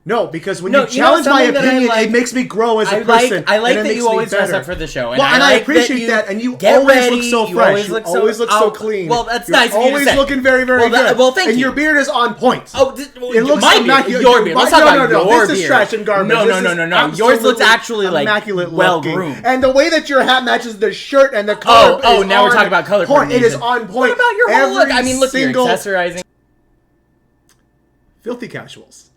No, because when you challenge my opinion, it makes me grow as a person. I like that you always dress up for the show. And I appreciate that. And you always look so fresh. You always look so clean. Well, that's nice of you to say. Always looking very, very good. Well, thank you. And your beard is on point. Oh, it looks immaculate. Your beard. Let's talk about your beard. This is trash and garbage. No. Yours looks actually like well-groomed. And the way that your hat matches the shirt and the color. Oh, now we're talking about color coordination. It is on point. What about your whole look? I mean, look, you're accessorizing. Filthy casuals.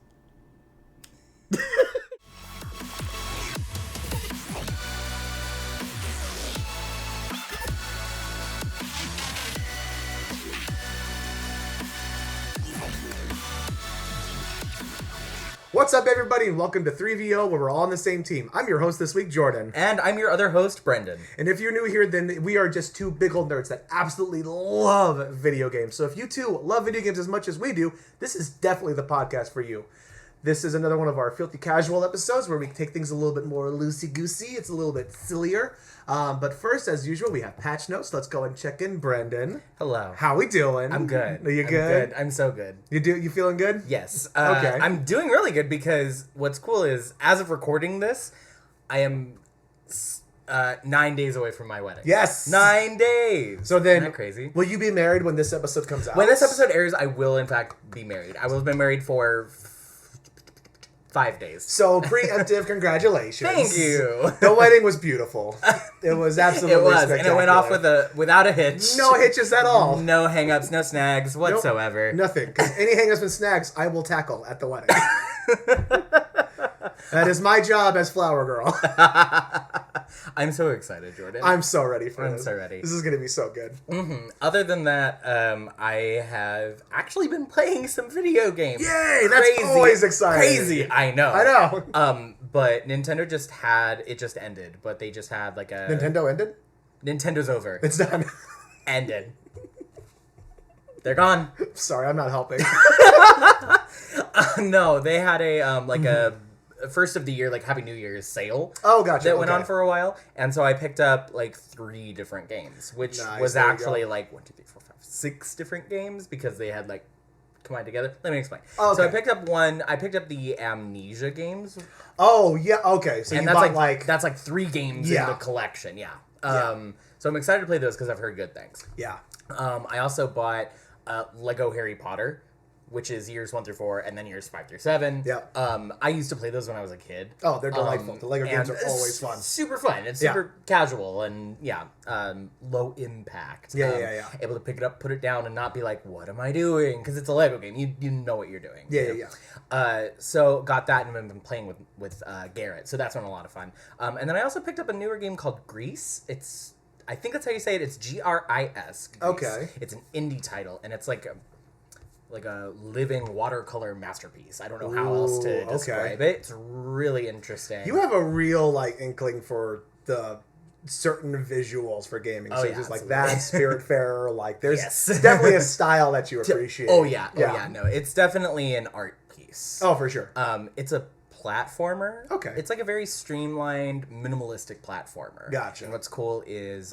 What's up, everybody, and welcome to 3VO, where we're all on the same team. I'm your host this week, Jordan. And I'm your other host, Brendan. And if you're new here, then we are just two big old nerds that absolutely love video games. So if you too love video games as much as we do, this is definitely the podcast for you. This is another one of our filthy casual episodes where we take things a little bit more loosey-goosey. It's a little bit sillier. But first, as usual, we have patch notes. Let's go and check in. Brendan. Hello. How we doing? I'm good. Are you good? I'm so good. You feeling good? Yes. Okay. I'm doing really good because what's cool is, as of recording this, I am 9 days away from my wedding. Yes. 9 days. So then, isn't that crazy? Will you be married when this episode comes out? When this episode airs, I will in fact be married. I will have been married for 5 days. So preemptive congratulations. Thank you. The wedding was beautiful. It was absolutely spectacular. And it went off without a hitch. No hitches at all. No hang-ups, no snags whatsoever. Nope, nothing. Because any hang-ups and snags, I will tackle at the wedding. That is my job as flower girl. I'm so excited, Jordan. I'm so ready for this. I'm so ready. This is going to be so good. Mm-hmm. Other than that, I have actually been playing some video games. Yay! That's always exciting. Crazy, I know. I know. But Nintendo just ended. But they just had like a... Nintendo ended? Nintendo's over. It's done. Ended. They're gone. Sorry, I'm not helping. No, they had a first of the year, like Happy New Year's sale. Oh, gotcha. That went on for a while, and so I picked up like 3 different games, which was actually like 1, 2, 3, 4, 5, 6 different games because they had like combined together. Let me explain. Oh, okay. So I picked up one. I picked up the Amnesia games. Oh yeah, okay. So and you bought like that's like 3 games in the collection. Yeah. So I'm excited to play those because I've heard good things. Yeah. I also bought Lego Harry Potter, which is years 1 through 4, and then years 5 through 7. Yeah. I used to play those when I was a kid. Oh, they're delightful. The Lego games are always fun. Super fun. It's super casual and low impact. Yeah. Able to pick it up, put it down, and not be like, "What am I doing?" Because it's a Lego game. You know what you're doing. Yeah. So got that and I've been playing with Garrett. So that's been a lot of fun. And then I also picked up a newer game called Grease. I think that's how you say it. It's GRIS. Grease. Okay. It's an indie title, and it's like a living watercolor masterpiece. I don't know how else to describe it. It's really interesting. You have a real inkling for the certain visuals for gaming. So just like that, Spiritfarer, there's definitely a style that you appreciate. Oh yeah. No, it's definitely an art piece. Oh, for sure. It's a platformer. Okay. It's like a very streamlined, minimalistic platformer. Gotcha. And what's cool is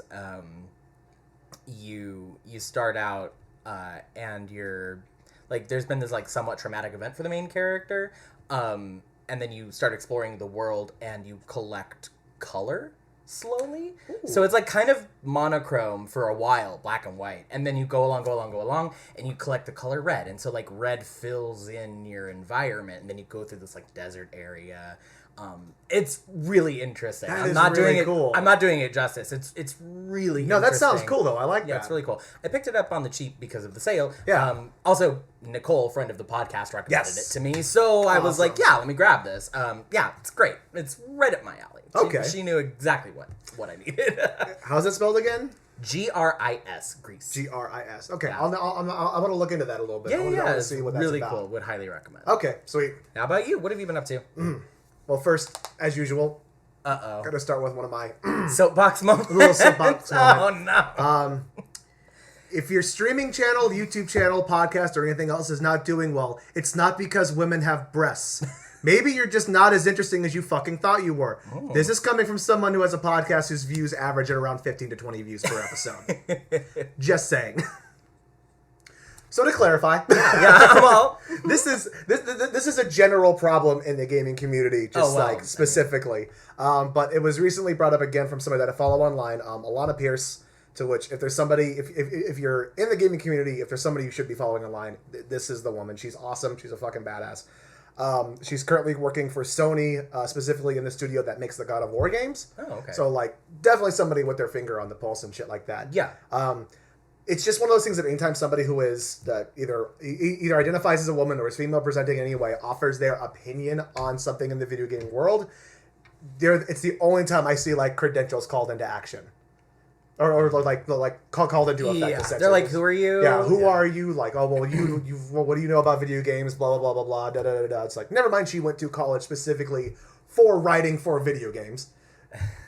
you start out and you're there's been this somewhat traumatic event for the main character, and then you start exploring the world and you collect color slowly. Ooh. So it's kind of monochrome for a while, black and white, and then you go along, and you collect the color red, and so red fills in your environment, and then you go through this desert area. It's really interesting. I'm not doing it justice. It's really interesting. That sounds cool though. I like that. Yeah, it's really cool. I picked it up on the cheap because of the sale. Yeah. Also, Nicole, friend of the podcast, recommended it to me, so I was like, let me grab this. It's great. It's right up my alley. She knew exactly what I needed. How's it spelled again? GRIS. Grease. GRIS. Okay, Yeah. I'm going to look into that a little bit. Yeah, I want to see what that's really about. cool. Would highly recommend. Okay, sweet. How about you? What have you been up to? Well, first, as usual, got to start with one of my soapbox moments. Little soapbox moment. Oh no. If your streaming channel, YouTube channel, podcast, or anything else is not doing well, it's not because women have breasts. Maybe you're just not as interesting as you fucking thought you were. Oh. This is coming from someone who has a podcast whose views average at around 15 to 20 views per episode. Just saying. So to clarify, Yeah, well, this is a general problem in the gaming community, just like specifically. But it was recently brought up again from somebody that I follow online, Alana Pierce. To which, if there's somebody, if you're in the gaming community, if there's somebody you should be following online, this is the woman. She's awesome. She's a fucking badass. She's currently working for Sony, specifically in the studio that makes the God of War games. Oh, okay. So like, definitely somebody with their finger on the pulse and shit like that. Yeah. It's just one of those things that anytime somebody who is either identifies as a woman or is female presenting anyway offers their opinion on something in the video game world, it's the only time I see like credentials called into action, or called into effect. Yeah, they're like, who are you? Yeah, who are you? Like, oh well, well, what do you know about video games? Blah blah blah blah blah. Da da da da. It's like, never mind. She went to college specifically for writing for video games,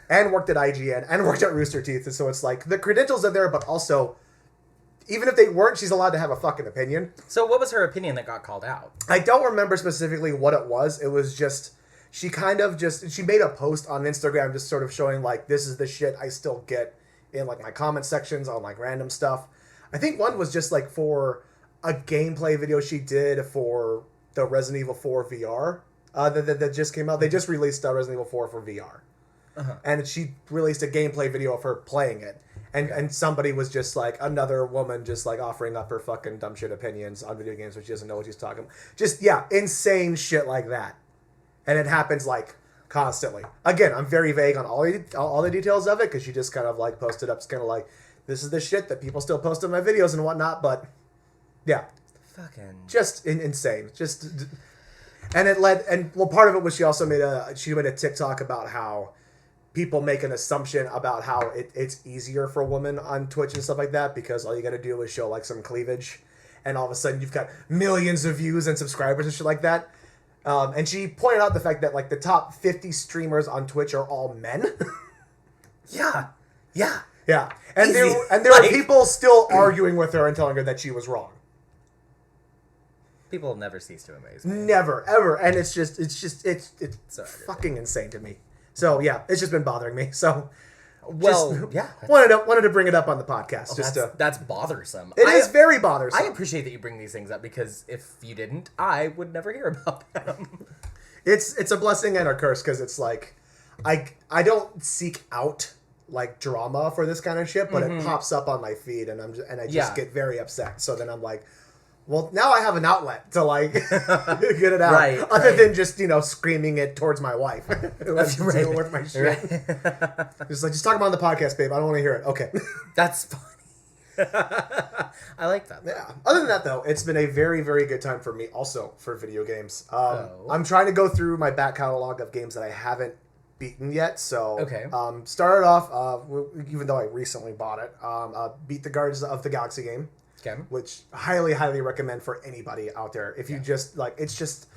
and worked at IGN and worked at Rooster Teeth. And so it's like the credentials are there, but also, even if they weren't, she's allowed to have a fucking opinion. So what was her opinion that got called out? I don't remember specifically what it was. It was just, she made a post on Instagram just sort of showing like, this is the shit I still get in like my comment sections on like random stuff. I think one was just like for a gameplay video she did for the Resident Evil 4 VR that just came out. They just released Resident Evil 4 for VR. Uh-huh. And she released a gameplay video of her playing it. And somebody was just like, another woman just like offering up her fucking dumb shit opinions on video games, which she doesn't know what she's talking about. Just, yeah, insane shit like that. And it happens like constantly. Again, I'm very vague on all the details of it, because she just kind of like posted up, it's kind of like, this is the shit that people still post on my videos and whatnot, but yeah. Fucking. Just insane. Just, and it led, and well, part of it was she also made a TikTok about how people make an assumption about how it's easier for a woman on Twitch and stuff like that, because all you got to do is show like some cleavage, and all of a sudden you've got millions of views and subscribers and shit like that. And she pointed out the fact that like the top 50 streamers on Twitch are all men. Yeah. Yeah. Yeah. And there are people still arguing with her and telling her that she was wrong. People never cease to amaze me. Never, ever. And it's so fucking insane to me. So yeah, it's just been bothering me. So, yeah, wanted to bring it up on the podcast. That's bothersome. It is very bothersome. I appreciate that you bring these things up, because if you didn't, I would never hear about them. It's a blessing and a curse, because it's like, I don't seek out like drama for this kind of shit, but it pops up on my feed, and I just get very upset. So then I'm like, well, now I have an outlet to like get it out, other than just screaming it towards my wife. Deal with my shit. Just talk about it on the podcast, babe. I don't want to hear it. Okay, that's funny. I like that. Yeah. Other than that, though, it's been a very, very good time for me. Also for video games, I'm trying to go through my back catalog of games that I haven't beaten yet. So started off, even though I recently bought it, beat the Guardians of the Galaxy game. Okay. Which highly, highly recommend for anybody out there. If you just like, it's just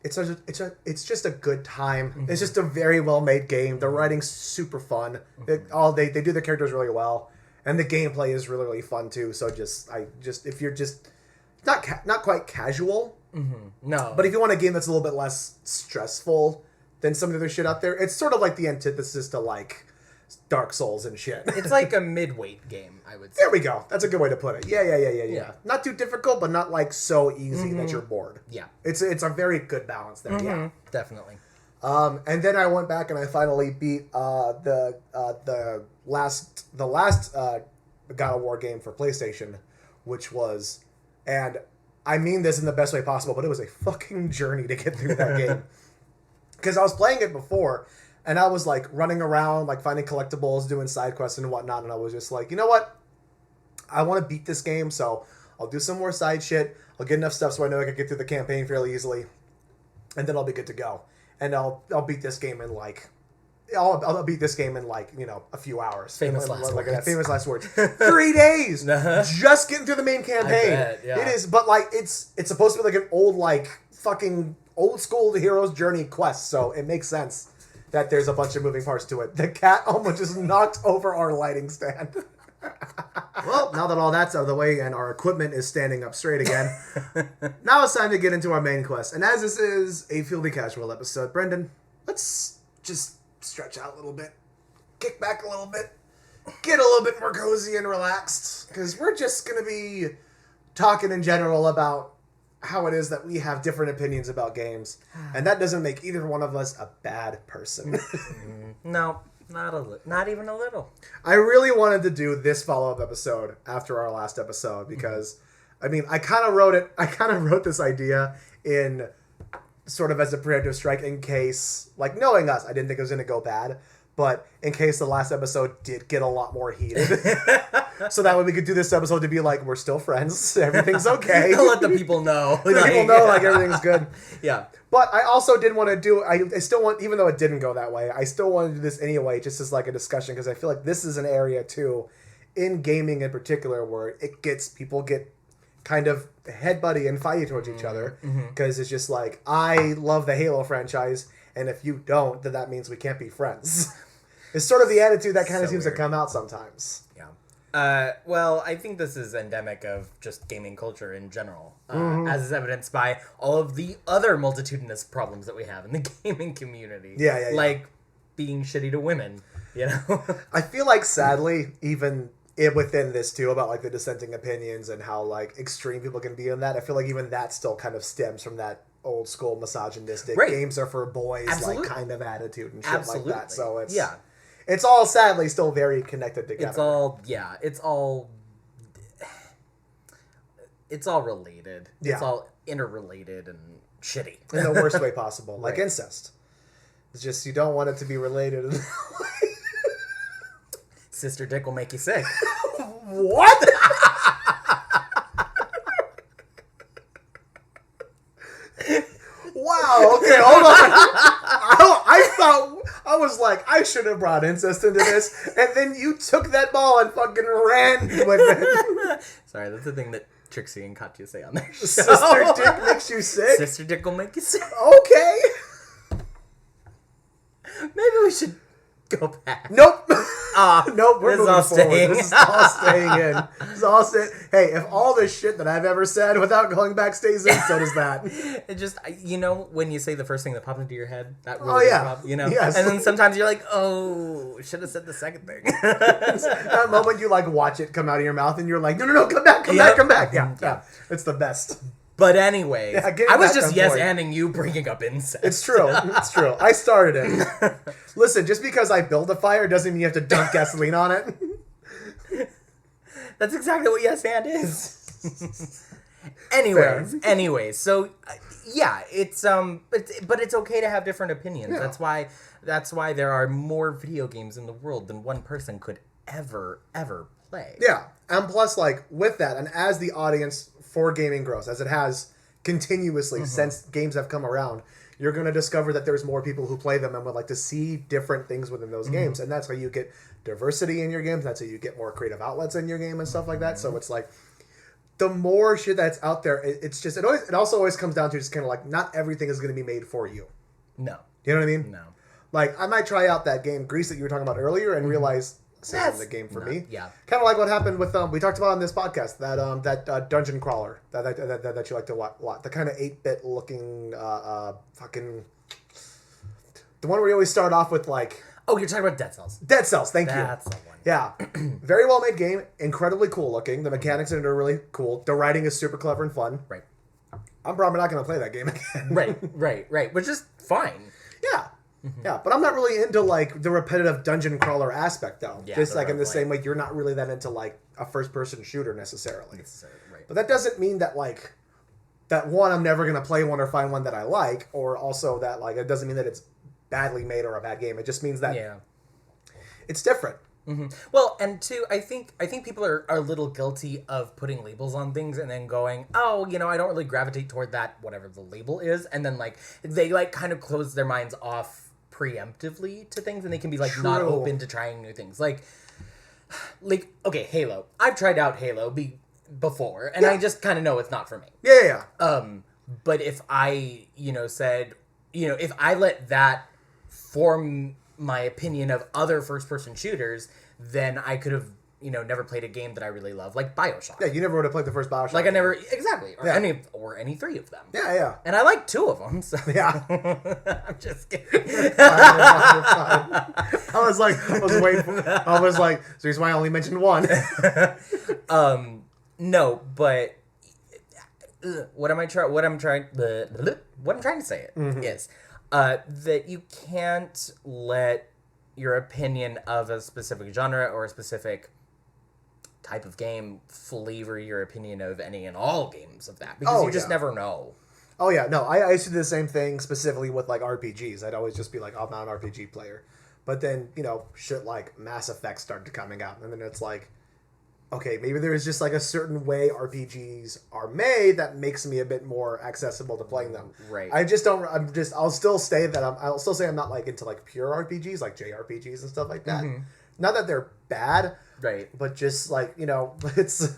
a good time. Mm-hmm. It's just a very well made game. The writing's super fun. Mm-hmm. They do the characters really well, and the gameplay is really, really fun too. So if you're just not quite casual, no, but if you want a game that's a little bit less stressful than some of the other shit out there, it's sort of like the antithesis to like Dark Souls and shit. It's like a mid-weight game, I would say. There we go. That's a good way to put it. Yeah. Not too difficult, but not like so easy that you're bored. Yeah. It's a very good balance there. Yeah. Definitely. And then I went back and I finally beat the last God of War game for PlayStation, which was, and I mean this in the best way possible, but it was a fucking journey to get through that game. Because I was playing it before, and I was like running around, like finding collectibles, doing side quests and whatnot, and I was just like, you know what? I want to beat this game, so I'll do some more side shit. I'll get enough stuff so I know I can get through the campaign fairly easily, and then I'll be good to go. And I'll beat this game in like, I'll beat this game in like, a few hours. Famous last words. 3 days, just getting through the main campaign. I bet, yeah. It is, but like it's supposed to be like an old like fucking old school hero's journey quest, so it makes sense that there's a bunch of moving parts to it. The cat almost just knocked over our lighting stand. Well, now that all that's out of the way and our equipment is standing up straight again, now it's time to get into our main quest. And as this is a Fieldy Casual episode, Brendan, let's just stretch out a little bit, kick back a little bit, get a little bit more cozy and relaxed, because we're just going to be talking in general about how it is that we have different opinions about games, and that doesn't make either one of us a bad person. No, not even a little. I really wanted to do this follow-up episode after our last episode because, I mean, I kind of wrote this idea in sort of as a preemptive strike in case, like, knowing us, I didn't think it was going to go bad, but in case the last episode did get a lot more heated. So that way we could do this episode to be like, we're still friends, everything's okay. Let the people know. Let people know, like, everything's good. Yeah. But I also did want to do, I still want, even though it didn't go that way, I still want to do this anyway, just as like a discussion, because I feel like this is an area too, in gaming in particular, where people get kind of head-butty and fighty towards each other, because it's just like, I love the Halo franchise, and if you don't, then that means we can't be friends. It's sort of the attitude that kind of seems to come out sometimes. Yeah. Well, I think this is endemic of just gaming culture in general, as is evidenced by all of the other multitudinous problems that we have in the gaming community. Yeah. Like being shitty to women, you know? I feel like, sadly, even within this too, about like the dissenting opinions and how like extreme people can be in that, I feel like even that still kind of stems from that old school misogynistic games are for boys like kind of attitude and shit like that. So it's all sadly still very connected together. It's all related. Yeah. It's all interrelated and shitty. In the worst way possible. Like incest. It's just you don't want it to be related in that way. Sister dick will make you sick. What? Wow, okay, hold on. I was like, I should have brought incest into this, and then you took that ball and fucking ran with it. Sorry, that's the thing that Trixie and Katya say on their show. Sister dick makes you sick? Sister dick will make you sick. Okay. Maybe we should go back. Nope. Nope, we're moving all forward. staying. This is all staying in. This is all staying. Hey, if all the shit that I've ever said without going back stays in, so does that. It just, you know, when you say the first thing that popped into your head, that really you know? Yes. And then sometimes you're like, oh, should have said the second thing. That moment you like watch it come out of your mouth and you're like, no, come back. Yeah. It's the best. But anyway, I was just yes-anding anding you bringing up incest. It's true. I started it. Listen, just because I build a fire doesn't mean you have to dump gasoline on it. That's exactly what yes and is. Anyways, so yeah, it's but it's okay to have different opinions. Yeah. That's why there are more video games in the world than one person could ever play. Yeah, and plus, like, with that, and as the audience for gaming grows, as it has continuously since games have come around, you're going to discover that there's more people who play them and would like to see different things within those games, and that's how you get diversity in your games. That's how you get more creative outlets in your game and stuff like that. So it's like, the more shit that's out there, it's just, it also always comes down to just kind of like, not everything is going to be made for you. No. You know what I mean? No. Like, I might try out that game Grease that you were talking about earlier and realize this isn't the game for me. Yeah. Kind of like what happened with we talked about on this podcast, that dungeon crawler that you like to watch, the kind of 8-bit looking fucking, the one where you always start off with like, oh, you're talking about Dead Cells. Dead Cells, thank you. That's the one. Yeah. Very well made game, incredibly cool looking. The mechanics in it are really cool. The writing is super clever and fun. Right. I'm probably not going to play that game again. Right. Which is fine. Yeah. Yeah, but I'm not really into like the repetitive dungeon crawler aspect though. Yeah, just like in the same way you're not really that into like a first person shooter necessarily. Right. But that doesn't mean that like that one I'm never gonna play one or find one that I like, or also that like it doesn't mean that it's badly made or a bad game. It just means that it's different. Mm-hmm. Well, and two, I think people are a little guilty of putting labels on things and then going, oh, you know, I don't really gravitate toward that, whatever the label is, and then like they like kind of close their minds off preemptively to things, and they can be like not open to trying new things. Like okay, Halo. I've tried out Halo before, and I just kind of know it's not for me. Yeah. But if I, said, if I let that form my opinion of other first-person shooters, then I could have, never played a game that I really love, like BioShock. Yeah, you never would have played the first BioShock. Like I never, exactly, or any three of them. Yeah. And I like two of them, so. Yeah. I'm just kidding. Fine. I was waiting for, so here's why I only mentioned one. No, but what I'm trying to say is that you can't let your opinion of a specific genre or a specific type of game flavor your opinion of any and all games of that, because you just never know. Oh yeah, no, I used to do the same thing specifically with like RPGs. I'd always just be like, oh, I'm not an RPG player. But then, shit like Mass Effect started coming out, and then it's like, okay, maybe there is just like a certain way RPGs are made that makes me a bit more accessible to playing them. Right. I'll still say I'm not like into like pure RPGs, like JRPGs and stuff like that. Mm-hmm. Not that they're bad. Right. But just like, it's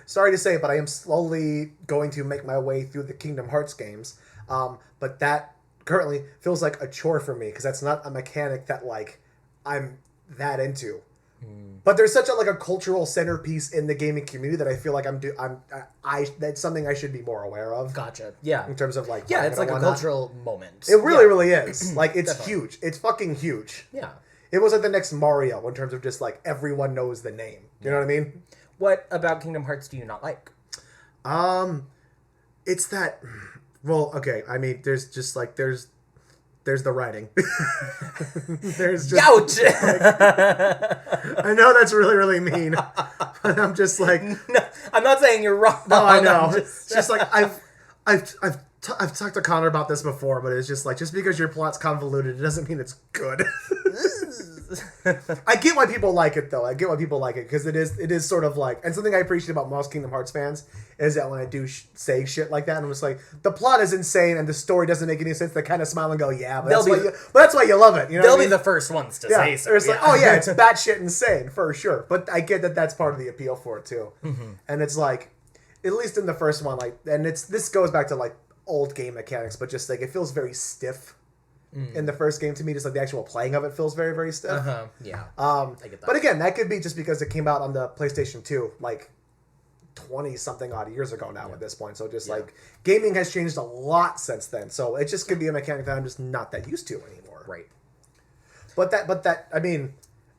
sorry to say, but I am slowly going to make my way through the Kingdom Hearts games. But that currently feels like a chore for me, because that's not a mechanic that like I'm that into. But there's such a cultural centerpiece in the gaming community that I feel like that's something I should be more aware of. Gotcha. Yeah. In terms of like, it's like a cultural moment. It really is. Like, it's huge. It's fucking huge. Yeah. It was like the next Mario in terms of just like everyone knows the name. You know what I mean? What about Kingdom Hearts do you not like? It's that. Well, okay. I mean, there's just like there's the writing. There's just. Ouch! I know that's really, really mean, but I'm just like. No, I'm not saying you're wrong. No, I know. It's just like I've talked to Connor about this before, but it's just like, just because your plot's convoluted, it doesn't mean it's good. I get why people like it, though. I get why people like it, because it is sort of like, and something I appreciate about most Kingdom Hearts fans is that when I do say shit like that, and it's like, the plot is insane and the story doesn't make any sense, they kind of smile and go, yeah, but that's why you love it. You know, they'll be the first ones to say so. It's like, oh yeah, it's batshit insane for sure. But I get that that's part of the appeal for it too. Mm-hmm. And it's like, at least in the first one, like, and this goes back to like old game mechanics, but just like it feels very stiff. In the first game, to me, just like the actual playing of it feels very, very stiff. Yeah. I get that. But again, that could be just because it came out on the PlayStation 2 like 20-something odd years ago now at this point. So just like gaming has changed a lot since then. So it just could be a mechanic that I'm just not that used to anymore. Right. But that I mean,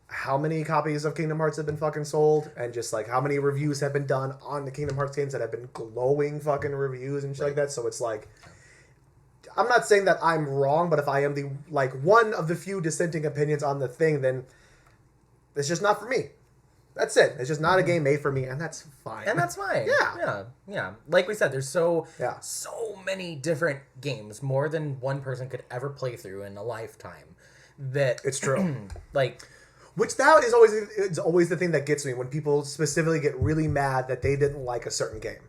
how many copies of Kingdom Hearts have been fucking sold, and just like how many reviews have been done on the Kingdom Hearts games that have been glowing fucking reviews and shit like that. So it's like, I'm not saying that I'm wrong, but if I am the like one of the few dissenting opinions on the thing, then it's just not for me. That's it. It's just not a game made for me, and that's fine. And that's fine. Yeah. Like we said, there's so many different games, more than one person could ever play through in a lifetime. That it's true. Like, which that is always the thing that gets me when people specifically get really mad that they didn't like a certain game.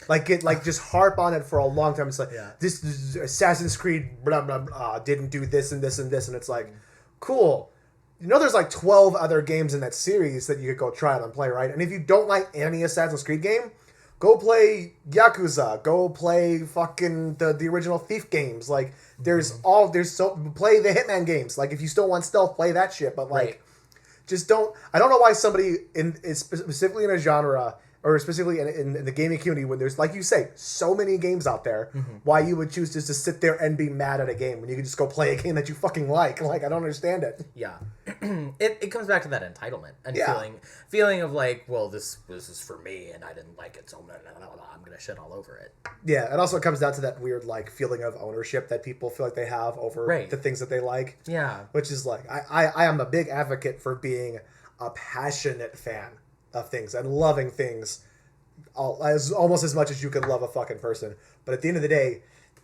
Like just harp on it for a long time. It's like, this Assassin's Creed blah blah blah didn't do this and this and this, and it's like, cool. There's like 12 other games in that series that you could go try out and play, right? And if you don't like any Assassin's Creed game, go play Yakuza. Go play fucking the original Thief games. Like, play the Hitman games. Like, if you still want stealth, play that shit. But like, just don't. I don't know why somebody is specifically in a genre, or specifically in the gaming community, when there's, like you say, so many games out there, why you would choose just to sit there and be mad at a game when you could just go play a game that you fucking like. Like, I don't understand it. Yeah. It comes back to that entitlement and feeling of like, well, this is for me and I didn't like it, so I'm gonna shit all over it. Yeah, it also comes down to that weird like feeling of ownership that people feel like they have over the things that they like. Yeah. Which is like, I am a big advocate for being a passionate fan of things and loving things almost as much as you could love a fucking person. But at the end of the day,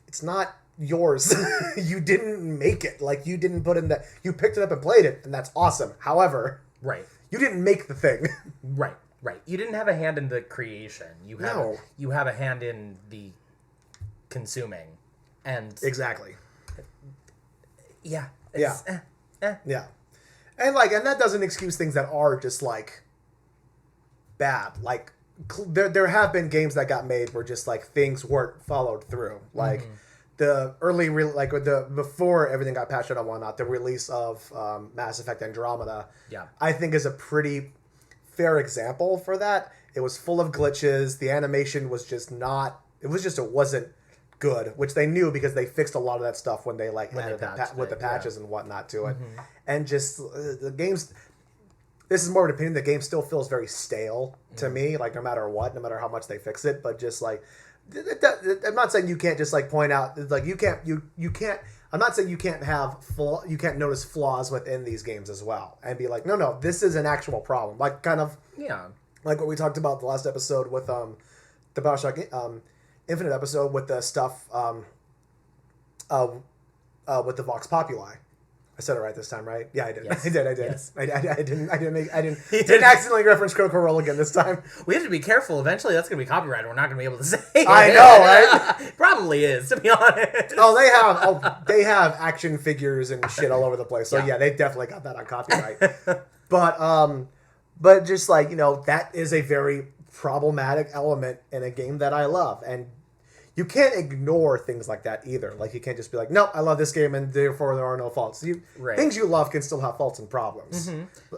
it's not yours. You didn't make it. Like, you didn't put in that. You picked it up and played it, and that's awesome. However, you didn't make the thing. Right. You didn't have a hand in the creation. You have a hand in the consuming. And exactly. Yeah. Yeah. And that doesn't excuse things that are just like bad. Like, there have been games that got made where just like things weren't followed through. Like the early before everything got patched out and whatnot, the release of Mass Effect Andromeda, I think is a pretty fair example for that. It was full of glitches. The animation was just not. It wasn't good, which they knew because they fixed a lot of that stuff when they added the patches and whatnot to it, and just the games. This is more of an opinion. The game still feels very stale to me, like no matter how much they fix it. But just like I'm not saying you can't just like point out like you can't. I'm not saying you can't you can't notice flaws within these games as well and be like, no, this is an actual problem. Like kind of like what we talked about the last episode with the BioShock Infinite episode with the stuff with the Vox Populi. I said it right this time, right? Yeah, I did. Yes. I did. Yes. I didn't accidentally reference Critical Role again this time. We have to be careful. Eventually, that's going to be copyrighted. We're not going to be able to say it. I know, right? Probably is, to be honest. They have action figures and shit all over the place. So yeah, they definitely got that on copyright. But just like, that is a very problematic element in a game that I love, and you can't ignore things like that either. Like, you can't just be like, no, I love this game, and therefore there are no faults. Things you love can still have faults and problems. Mm-hmm.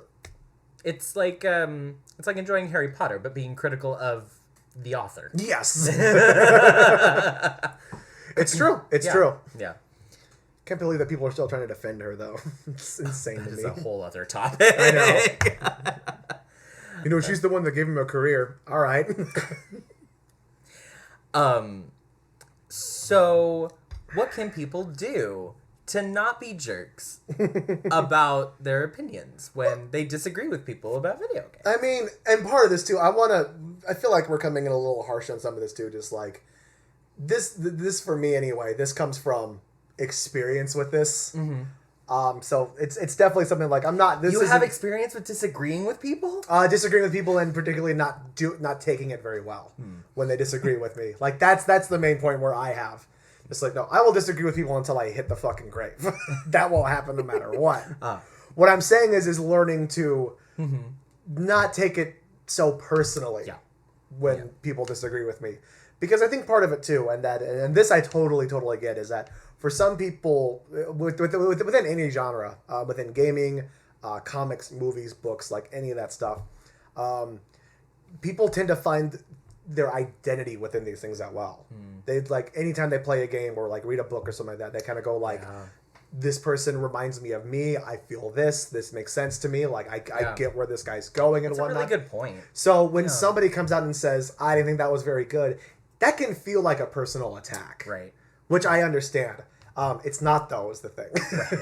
It's like enjoying Harry Potter, but being critical of the author. Yes. It's true. It's true. Yeah. Can't believe that people are still trying to defend her, though. It's insane to me. It's a whole other topic. I know. She's the one that gave him a career. All right. So, what can people do to not be jerks about their opinions when they disagree with people about video games? I mean, and part of this too, I feel like we're coming in a little harsh on some of this too, just like, this for me anyway, this comes from experience with this. Mm-hmm. So it's definitely something like, You have experience with disagreeing with people? Disagreeing with people, and particularly not taking it very well when they disagree with me. Like, that's the main point where I have. It's like, no, I will disagree with people until I hit the fucking grave. That will happen no matter what. What I'm saying is learning to not take it so personally when people disagree with me. Because I think part of it too, and this I totally get, is that for some people, within any genre, within gaming, comics, movies, books, like any of that stuff, people tend to find their identity within these things that well. They like, anytime they play a game or like read a book or something like that, they kind of go like, this person reminds me of me. I feel this makes sense to me. Like, I get where this guy's going and whatnot. That's a really good point. So when somebody comes out and says, I didn't think that was very good, that can feel like a personal attack. Right. Which I understand. It's not, though, is the thing.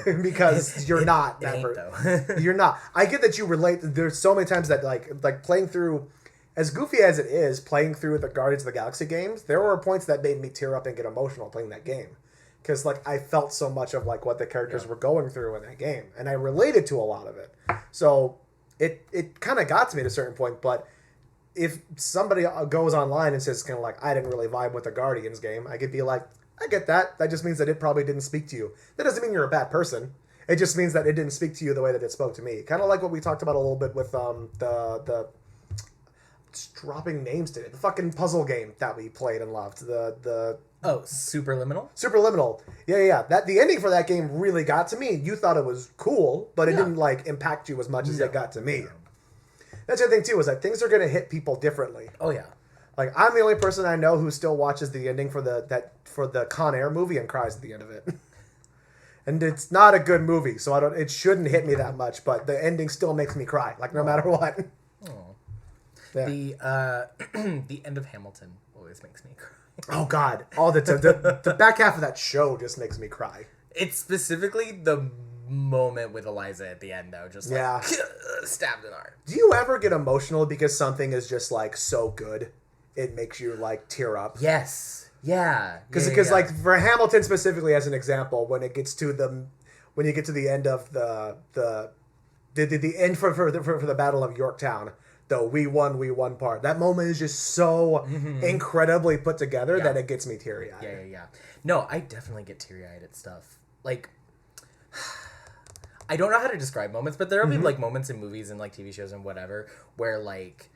Right. Because you're not that person. You're not. I get that you relate. There's so many times that like playing through, as goofy as it is, playing through the Guardians of the Galaxy games, there were points that made me tear up and get emotional playing that game. Because like, I felt so much of like what the characters were going through in that game, and I related to a lot of it. So it kind of got to me at a certain point. But if somebody goes online and says kind of like, I didn't really vibe with the Guardians game, I could be like, I get that. That just means that it probably didn't speak to you. That doesn't mean you're a bad person. It just means that it didn't speak to you the way that it spoke to me. Kind of like what we talked about a little bit with the just dropping names to it. The fucking puzzle game that we played and loved. Superliminal? Superliminal. Yeah. That the ending for that game really got to me. You thought it was cool, but it didn't like impact you as much as it got to me. That's the other thing too, is that things are going to hit people differently. Oh yeah. Like, I'm the only person I know who still watches the ending for the Con Air movie and cries at the end of it. And it's not a good movie, so it shouldn't hit me that much, but the ending still makes me cry, like, no matter what. Oh. Yeah. The end of Hamilton always makes me cry. Oh God. All the back half of that show just makes me cry. It's specifically the moment with Eliza at the end, though, just like stabbed in the heart. Do you ever get emotional because something is just like so good it makes you like tear up? Yes. Yeah. Because like for Hamilton specifically as an example, when you get to the end of the end for the Battle of Yorktown, the we won part, that moment is just so incredibly put together that it gets me teary eyed. Yeah. No, I definitely get teary eyed at stuff. Like, I don't know how to describe moments, but there'll be like moments in movies and like TV shows and whatever where like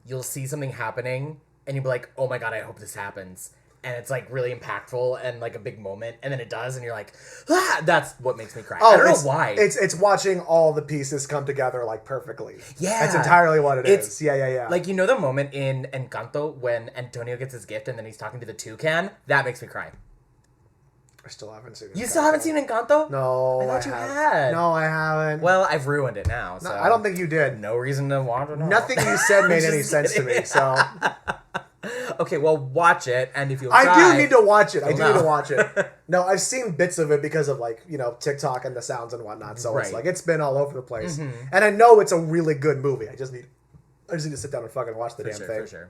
you'll see something happening and you'll be like, oh my God, I hope this happens. And it's like really impactful and like a big moment, and then it does, and you're like, that's what makes me cry. I don't know why. It's watching all the pieces come together like perfectly. Yeah. That's entirely what it is. Yeah. Like, you know the moment in Encanto when Antonio gets his gift and then he's talking to the toucan? That makes me cry. I still haven't seen it. You still haven't seen Encanto? No, I thought you had. No, I haven't. Well, I've ruined it now. So no, I don't think you did. No reason to want to know. Nothing you said made any sense to me, so... Okay, well, watch it, and if you I do need to watch it. I do know. need to watch it. No, I've seen bits of it because of like, TikTok and the sounds and whatnot. So it's Right. like it's been all over the place. And I know it's a really good movie. I just need to sit down and fucking watch the damn thing. For sure.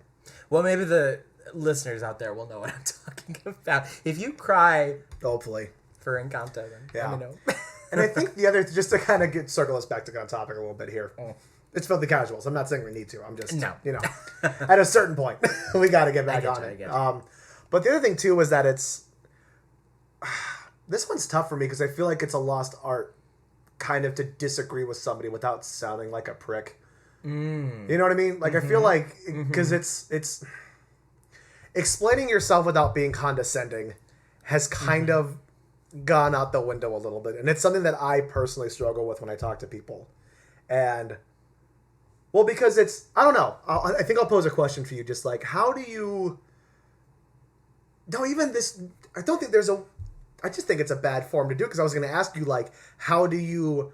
Well, maybe the listeners out there will know what I'm talking about. If you cry Hopefully. for Encanto, then let me know. And I think the other, just to kind of circle us back to on topic a little bit here. It's filthy casuals. I'm not saying we need to. I'm just, at a certain point, we got to get back on it. But the other thing, too, is that this one's tough for me because I feel like it's a lost art kind of to disagree with somebody without sounding like a prick. You know what I mean? Like, I feel like, because it's explaining yourself without being condescending has kind of gone out the window a little bit. And it's something that I personally struggle with when I talk to people. And... well, because I don't know. I think I'll pose a question for you. Just like, how do you... No, even this... I don't think there's a... I just think it's a bad form to do, because I was going to ask you, like, how do you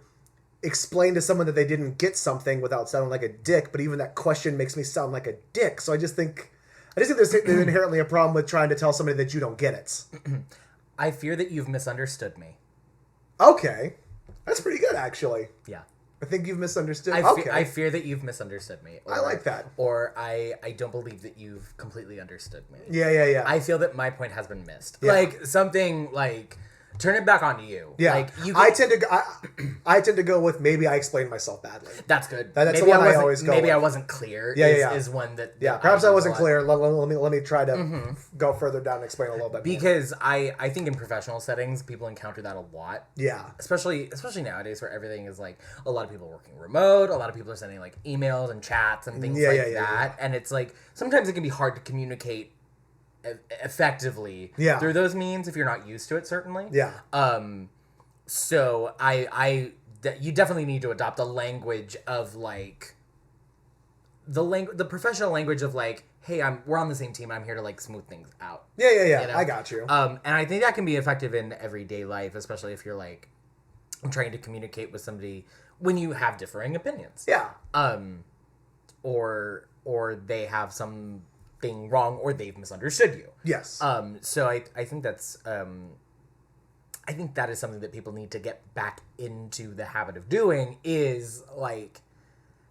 explain to someone that they didn't get something without sounding like a dick, but even that question makes me sound like a dick. So I just think there's inherently a problem with trying to tell somebody that you don't get it. I fear that you've misunderstood me. Okay. That's pretty good, actually. Yeah. I think you've misunderstood. I fear that you've misunderstood me. I like that. Or I don't believe that you've completely understood me. Yeah. I feel that my point has been missed. Yeah. Like, something like... turn it back on you. Yeah, like I tend to go with maybe I explained myself badly. That's good. That's maybe the one I always go Maybe with. I wasn't clear. Yeah. Is one that perhaps I wasn't clear. Let me try to go further down and explain a little bit more. Because I think in professional settings people encounter that a lot. Yeah, especially nowadays where everything is like a lot of people are working remote. A lot of people are sending like emails and chats and things that. Yeah. And it's like sometimes it can be hard to communicate effectively through those means if you're not used to it, certainly. So you definitely need to adopt a language of like the professional language of like, hey, we're on the same team, I'm here to like smooth things out. Yeah. You know? I got you. And I think that can be effective in everyday life, especially if you're like trying to communicate with somebody when you have differing opinions. Yeah. Or they have some thing wrong, or they've misunderstood you. Yes. So I think that's I think that is something that people need to get back into the habit of doing, is like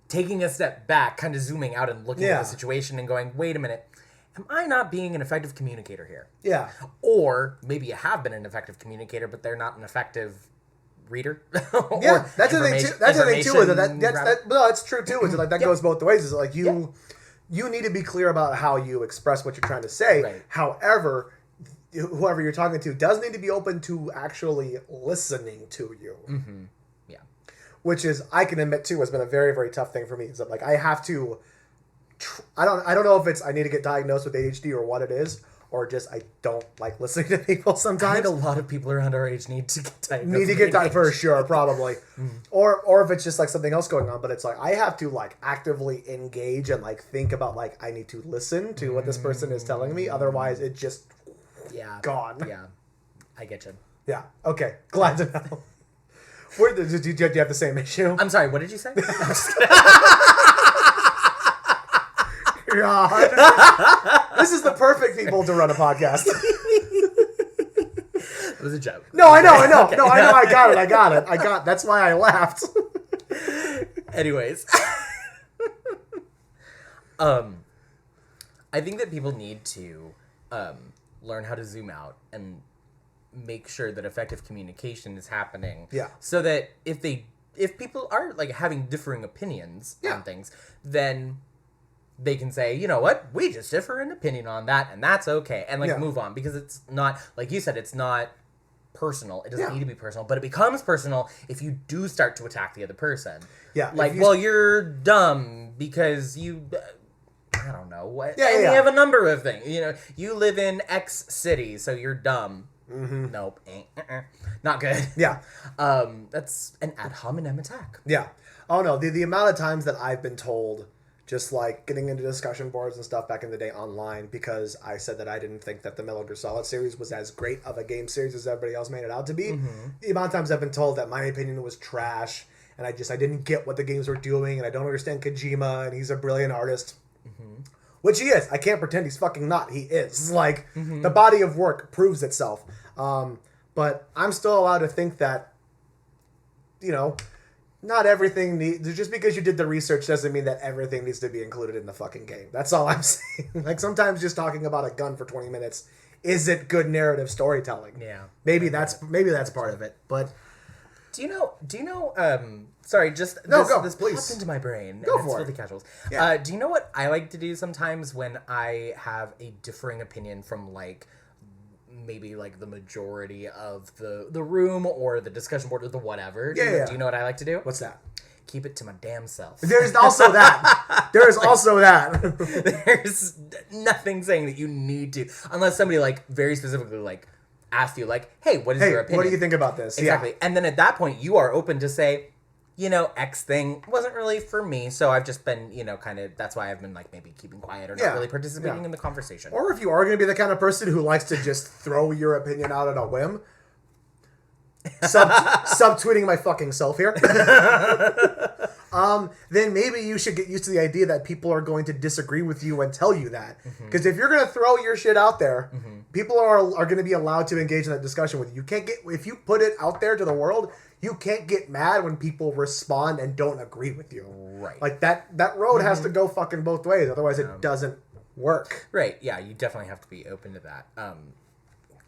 taking a step back, kind of zooming out and looking at the situation and going, wait a minute, am I not being an effective communicator here? Yeah. Or maybe you have been an effective communicator, but they're not an effective reader. Yeah, that's the thing too. That's the thing too. Is that's true too. Is like that goes both ways. Is like you need to be clear about how you express what you're trying to say. Right. However, whoever you're talking to does need to be open to actually listening to you. Mm-hmm. Yeah. Which is, I can admit too, has been a very, very tough thing for me. Is that like I have to. I don't know if it's I need to get diagnosed with ADHD or what it is, or just I don't like listening to people sometimes. I think a lot of people around our age need to get diagnosed. Need to get diagnosed for sure, probably. Or if it's just like something else going on, but it's like I have to like actively engage and like think about like I need to listen to what this person is telling me. Otherwise, it just gone. Yeah, I get you. Yeah. Okay. Glad to know. Do you have the same issue? I'm sorry. What did you say? God. This is the perfect people to run a podcast. It was a joke. No, I know. Okay. No, I know. I got it. That's why I laughed. Anyways. I think that people need to learn how to zoom out and make sure that effective communication is happening. Yeah. So that if people are like having differing opinions on things, then they can say, you know what, we just differ in opinion on that, and that's okay, and like move on, because it's not, like you said, it's not personal. It doesn't need to be personal, but it becomes personal if you do start to attack the other person. Yeah. Like, you're dumb because you, I don't know what. Yeah, you have a number of things. You know, you live in X city, so you're dumb. Mm-hmm. Nope. Not good. Yeah. That's an ad hominem attack. Yeah. Oh no, the amount of times that I've been told, just like getting into discussion boards and stuff back in the day online, because I said that I didn't think that the Metal Gear Solid series was as great of a game series as everybody else made it out to be. Mm-hmm. The amount of times I've been told that my opinion was trash, and I didn't get what the games were doing, and I don't understand Kojima, and he's a brilliant artist. Mm-hmm. which he is. I can't pretend he's fucking not. He is. Like, the body of work proves itself. But I'm still allowed to think that, you know, not everything just because you did the research doesn't mean that everything needs to be included in the fucking game. That's all I'm saying. Like, sometimes just talking about a gun for 20 minutes isn't good narrative storytelling. Yeah. Maybe that's part of it. But do you know sorry, just this please. popped into my brain. Go and for it's it. Filthy Casuals. Yeah. Do you know what I like to do sometimes when I have a differing opinion from like maybe like the majority of the room or the discussion board or the whatever? Do you know what I like to do? What's that? Keep it to my damn self. There's also that. There's also that. There's nothing saying that you need to, unless somebody like very specifically like asks you like, hey, what is your opinion? What do you think about this? Exactly. Yeah. And then at that point you are open to say, you know, X thing wasn't really for me, so I've just been, you know, kind of, that's why I've been like maybe keeping quiet or not really participating in the conversation. Or if you are going to be the kind of person who likes to just throw your opinion out on a whim, subtweeting my fucking self here. Then maybe you should get used to the idea that people are going to disagree with you and tell you that. Because if you're going to throw your shit out there, people are going to be allowed to engage in that discussion with you. You can't get, if you put it out there to the world, you can't get mad when people respond and don't agree with you. Right. Like that road has to go fucking both ways. Otherwise it doesn't work. Right. Yeah. You definitely have to be open to that.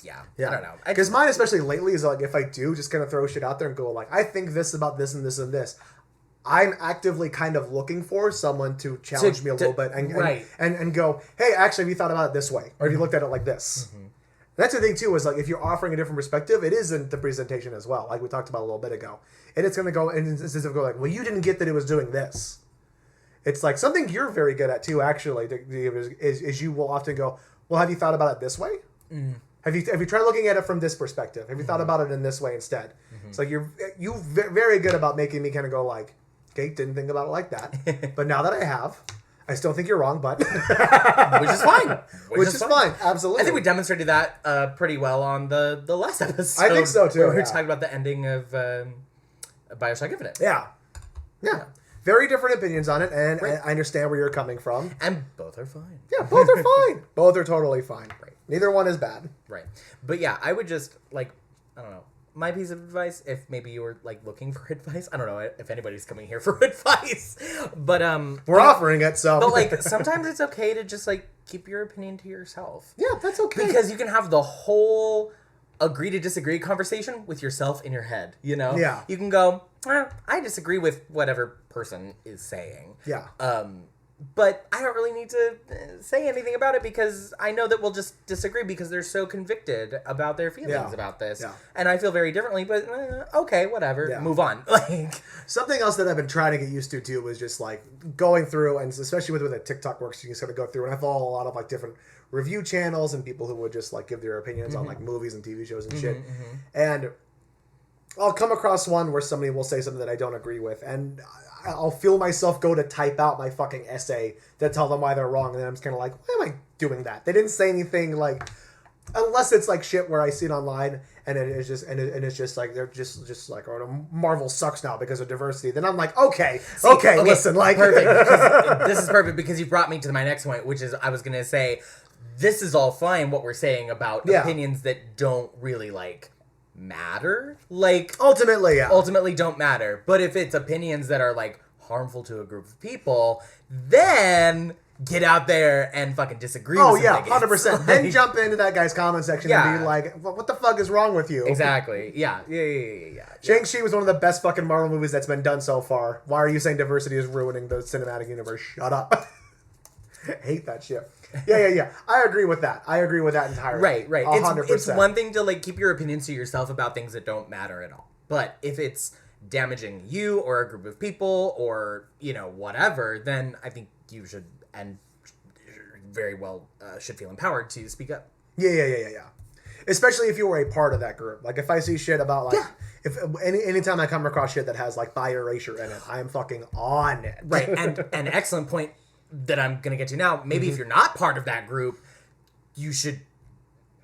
Yeah. I don't know. Because mine, especially lately, is like if I do just kind of throw shit out there and go like, I think this about this and this and this, I'm actively kind of looking for someone to challenge me a little bit and go, hey, actually, have you thought about it this way? Or have you looked at it like this? That's the thing, too, is like if you're offering a different perspective, it is in the presentation as well, like we talked about a little bit ago. And it's going to go, and instead of go like, well, you didn't get that it was doing this. It's like something you're very good at, too, actually, is you will often go, well, have you thought about it this way? Have you tried looking at it from this perspective? Have you thought about it in this way instead? It's like you're very good about making me kind of go like, okay, didn't think about it like that. But now that I have, I still think you're wrong, but which is fine. Which is fine. Absolutely. I think we demonstrated that pretty well on the last episode. I think so too. Where we were talking about the ending of Bioshock Infinite. Yeah. Very different opinions on it, and I understand where you're coming from. And both are fine. Yeah, both are fine. Both are totally fine. Right. Neither one is bad. Right. But yeah, I would just like, I don't know. My piece of advice, if maybe you were like looking for advice, I don't know if anybody's coming here for advice, but we're offering it, so. But like sometimes it's okay to just like keep your opinion to yourself. Yeah, that's okay. Because you can have the whole agree to disagree conversation with yourself in your head. You know. Yeah. You can go, I disagree with whatever person is saying. Yeah. But I don't really need to say anything about it because I know that we'll just disagree because they're so convicted about their feelings about this. Yeah. And I feel very differently, but okay, whatever. Yeah. Move on. Like something else that I've been trying to get used to, too, was just, like, going through, and especially with the TikTok works, you can sort of go through, and I follow a lot of, like, different review channels and people who would just, like, give their opinions on, like, movies and TV shows and shit. And I'll come across one where somebody will say something that I don't agree with, and I'll feel myself go to type out my fucking essay to tell them why they're wrong, and then I'm just kind of like, why am I doing that? They didn't say anything, like, unless it's like shit where I see it online and it's just like they're just like, oh, Marvel sucks now because of diversity. Then I'm like, okay, listen, like, perfect. This is perfect because you brought me to my next point, which is I was gonna say, this is all fine what we're saying about opinions that don't really like matter, like ultimately don't matter. But if it's opinions that are like harmful to a group of people, then get out there and fucking disagree. Oh yeah, 100%. Then jump into that guy's comment section and be like, "What the fuck is wrong with you?" Exactly. Yeah. Shang-Chi was one of the best fucking Marvel movies that's been done so far. Why are you saying diversity is ruining the cinematic universe? Shut up. Hate that shit. Yeah. I agree with that. Entirely. Right. 100%. It's one thing to like keep your opinions to yourself about things that don't matter at all. But if it's damaging you or a group of people or, you know, whatever, then I think you should and very well should feel empowered to speak up. Yeah. Especially if you were a part of that group. Like if I see shit about like if anytime I come across shit that has like bi erasure in it, I am fucking on it. Right. And an excellent point that I'm going to get to now, maybe if you're not part of that group, you should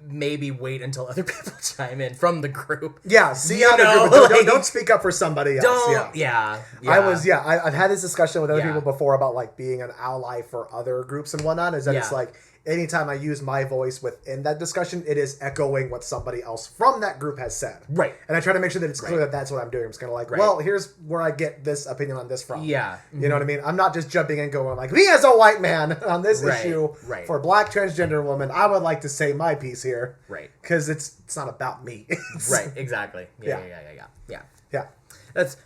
maybe wait until other people chime in from the group. Yeah, see You how the know, group, like, don't speak up for somebody else. Don't. Yeah. Yeah. I've had this discussion with other Yeah. people before about like being an ally for other groups and whatnot. Is that it's Yeah. like anytime I use my voice within that discussion, it is echoing what somebody else from that group has said. Right. And I try to make sure that it's clear that that's what I'm doing. I'm just kind of like, well, here's where I get this opinion on this from. Yeah. You know what I mean? I'm not just jumping in going like, me as a white man on this issue Right. for black transgender woman, I would like to say my piece here. Right. Because it's not about me. Right. Exactly. Yeah. Yeah. That's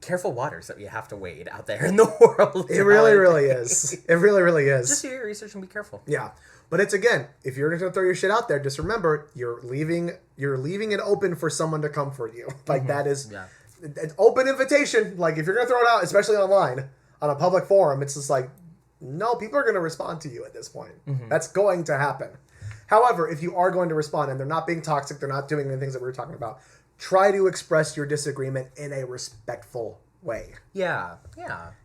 careful waters that you have to wade out there in the world. It really is. It really is. Just do your research and be careful. Yeah. But it's, again, if you're going to throw your shit out there, just remember you're leaving it open for someone to come for you. Like that is an open invitation. Like if you're going to throw it out, especially online on a public forum, it's just like, no, people are going to respond to you at this point. That's going to happen. However, if you are going to respond and they're not being toxic, they're not doing the things that we were talking about, try to express your disagreement in a respectful way. Yeah.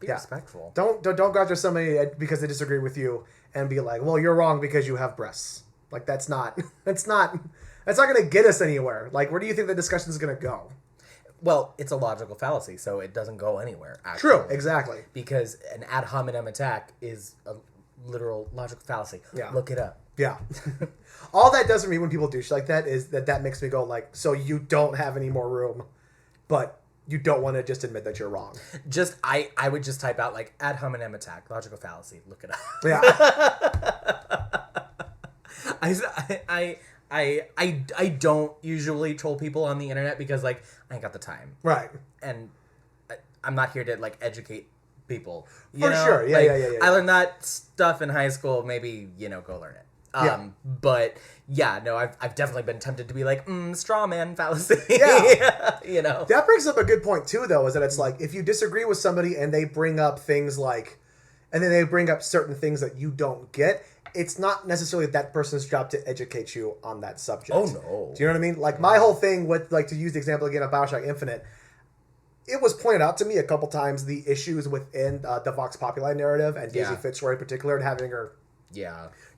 Be respectful. Don't go after somebody because they disagree with you and be like, well, you're wrong because you have breasts. Like that's not going to get us anywhere. Like, where do you think the discussion is going to go? Well, it's a logical fallacy, so it doesn't go anywhere. Actually. True, exactly. Because an ad hominem attack is a literal logical fallacy. Yeah. Look it up. Yeah. All that does for me when people do shit like that is that makes me go like, so you don't have any more room, but you don't want to just admit that you're wrong. Just I would just type out like ad hominem attack, logical fallacy. Look it up. Yeah. I don't usually troll people on the internet because like I ain't got the time. Right. And I'm not here to like educate people. For sure. Yeah, like, yeah. I learned that stuff in high school. Maybe, go learn it. But yeah, no, I've definitely been tempted to be like, straw man fallacy. Yeah. That brings up a good point too, though, is that it's like, if you disagree with somebody and they bring up things like, and then they bring up certain things that you don't get, it's not necessarily that person's job to educate you on that subject. Oh, no. Do you know what I mean? Like, my whole thing with, like, to use the example again of Bioshock Infinite, it was pointed out to me a couple times the issues within the Vox Populi narrative and Daisy Fitzroy in particular, and having her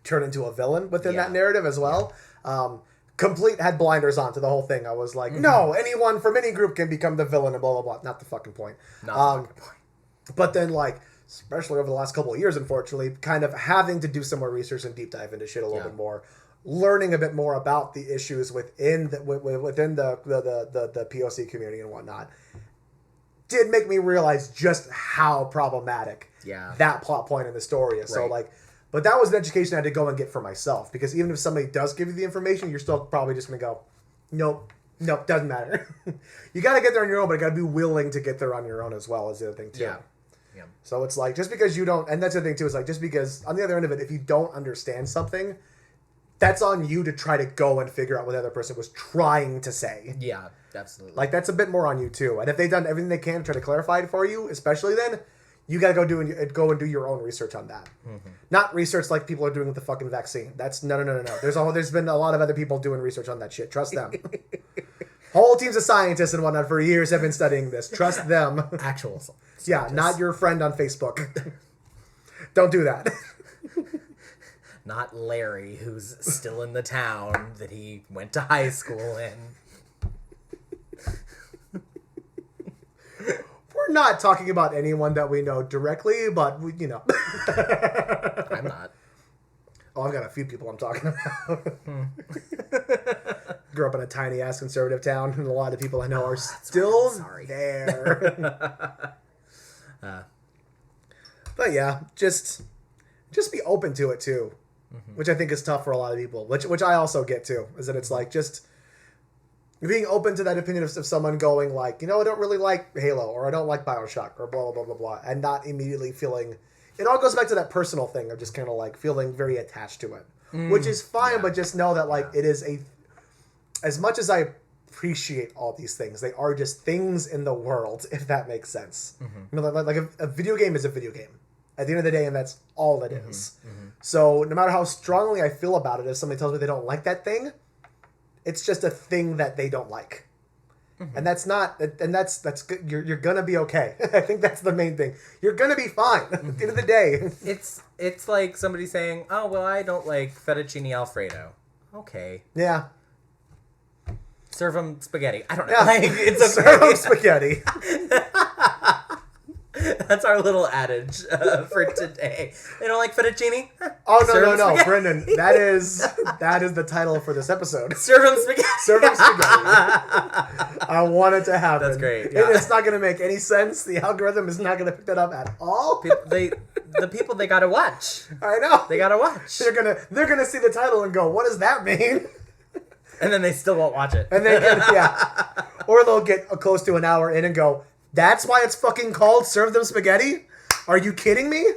turn into a villain within that narrative as well. Complete had blinders on to the whole thing. I was like, no, anyone from any group can become the villain and blah, blah, blah. Not the fucking point. But then, like, especially over the last couple of years, unfortunately, kind of having to do some more research and deep dive into shit a little bit more, learning a bit more about the issues within the POC community and whatnot, did make me realize just how problematic that plot point in the story is. So, like, but that was an education I had to go and get for myself, because even if somebody does give you the information, you're still probably just going to go, nope, doesn't matter. You got to get there on your own, but you got to be willing to get there on your own as well, is the other thing too. Yeah. So it's like, just because you don't, and that's the thing too, is like, just because on the other end of it, if you don't understand something, that's on you to try to go and figure out what the other person was trying to say. Yeah, absolutely. Like, that's a bit more on you too. And if they've done everything they can to try to clarify it for you, especially then, you got to go and do your own research on that. Not research like people are doing with the fucking vaccine. That's no. There's been a lot of other people doing research on that shit. Trust them. Whole teams of scientists and whatnot for years have been studying this. Trust them. Actual scientists. Yeah, not your friend on Facebook. Don't do that. Not Larry, who's still in the town that he went to high school in. We're not talking about anyone that we know directly, but we, I'm not. Oh, I've got a few people I'm talking about. Grew up in a tiny ass conservative town, and a lot of people I know are still there. But yeah, just be open to it too, which I think is tough for a lot of people. Which I also get too, is that it's like just being open to that opinion of someone going like, I don't really like Halo, or I don't like Bioshock, or blah, blah, blah, blah, blah, and not immediately feeling... It all goes back to that personal thing of just kind of like feeling very attached to it, which is fine, but just know that like it is as much as I appreciate all these things, they are just things in the world, if that makes sense. Like a video game is a video game at the end of the day, and that's all it is. So no matter how strongly I feel about it, if somebody tells me they don't like that thing, it's just a thing that they don't like. And that's good. You're gonna be okay. I think that's the main thing. You're gonna be fine at the end of the day. It's like somebody saying, "Oh well, I don't like fettuccine Alfredo." Okay. Yeah. Serve them spaghetti. I don't know. Yeah. Like, it's okay. Serve 'em spaghetti. That's our little adage for today. They don't like fettuccine? Oh, no, Serve 'em no, spaghetti. Brendan. That is the title for this episode. Serve them spaghetti. Serve 'em spaghetti. I want it to happen. That's great, And yeah. it's not going to make any sense. The algorithm is not going to pick that up at all. The people, they gotta watch. I know. They gotta watch. They're gonna see the title and go, "What does that mean?" And then they still won't watch it. And they yeah, or they'll get close to an hour in and go, "That's why it's fucking called Serve Them Spaghetti." Are you kidding me?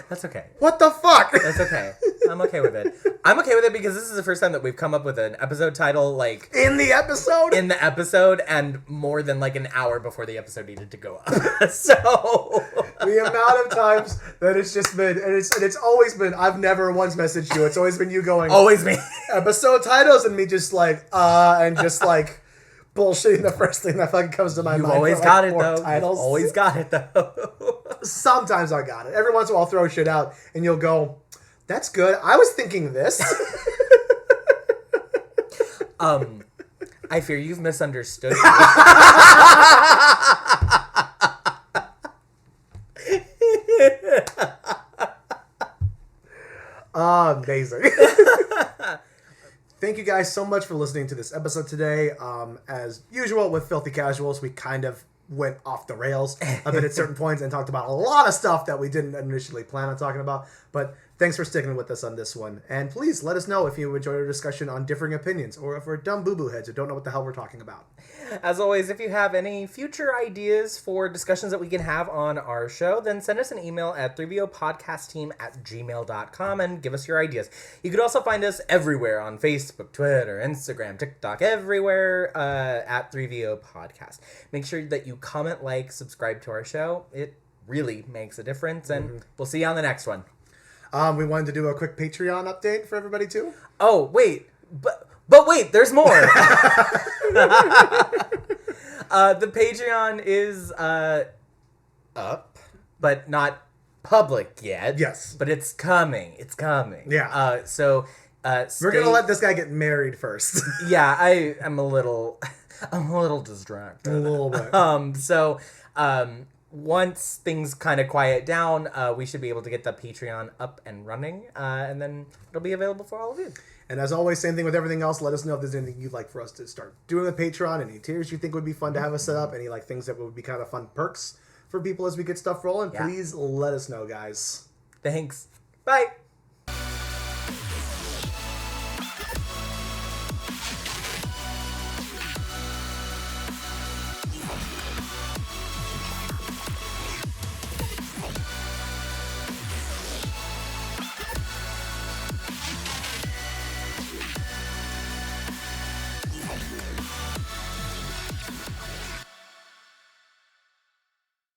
That's okay. What the fuck? That's okay. I'm okay with it. I'm okay with it because this is the first time that we've come up with an episode title, like, In the episode? in the episode, and more than, like, an hour before the episode needed to go up. So... The amount of times that it's just been, and it's always been, I've never once messaged you. It's always been you going, Always me. episode titles, and me just like, and just like bullshitting the first thing that fucking comes to my You've mind. always for, got like, it, 4 though. Titles. You've always got it, though. Sometimes I got it. Every once in a while I'll throw shit out, and you'll go, that's good. I was thinking this. I fear you've misunderstood. Amazing. Thank you guys so much for listening to this episode today. As usual with Filthy Casuals, we kind of went off the rails a bit at certain points and talked about a lot of stuff that we didn't initially plan on talking about. But thanks for sticking with us on this one. And please let us know if you enjoyed our discussion on differing opinions, or if we're dumb boo-boo heads who don't know what the hell we're talking about. As always, if you have any future ideas for discussions that we can have on our show, then send us an email at 3VOpodcastteam@gmail.com and give us your ideas. You could also find us everywhere on Facebook, Twitter, Instagram, TikTok, everywhere at 3VO Podcast. Make sure that you comment, like, subscribe to our show. It really makes a difference, and we'll see you on the next one. We wanted to do a quick Patreon update for everybody too. Oh, wait. But wait, there's more. The Patreon is up, but not public yet. Yes. But it's coming. It's coming. Yeah. We're gonna let this guy get married first. Yeah, I'm a little distracted. A little bit. Once things kind of quiet down, we should be able to get the Patreon up and running, and then it'll be available for all of you. And as always, same thing with everything else. Let us know if there's anything you'd like for us to start doing with Patreon, any tiers you think would be fun to have us set up, any like things that would be kind of fun perks for people as we get stuff rolling. Yeah. Please let us know, guys. Thanks. Bye.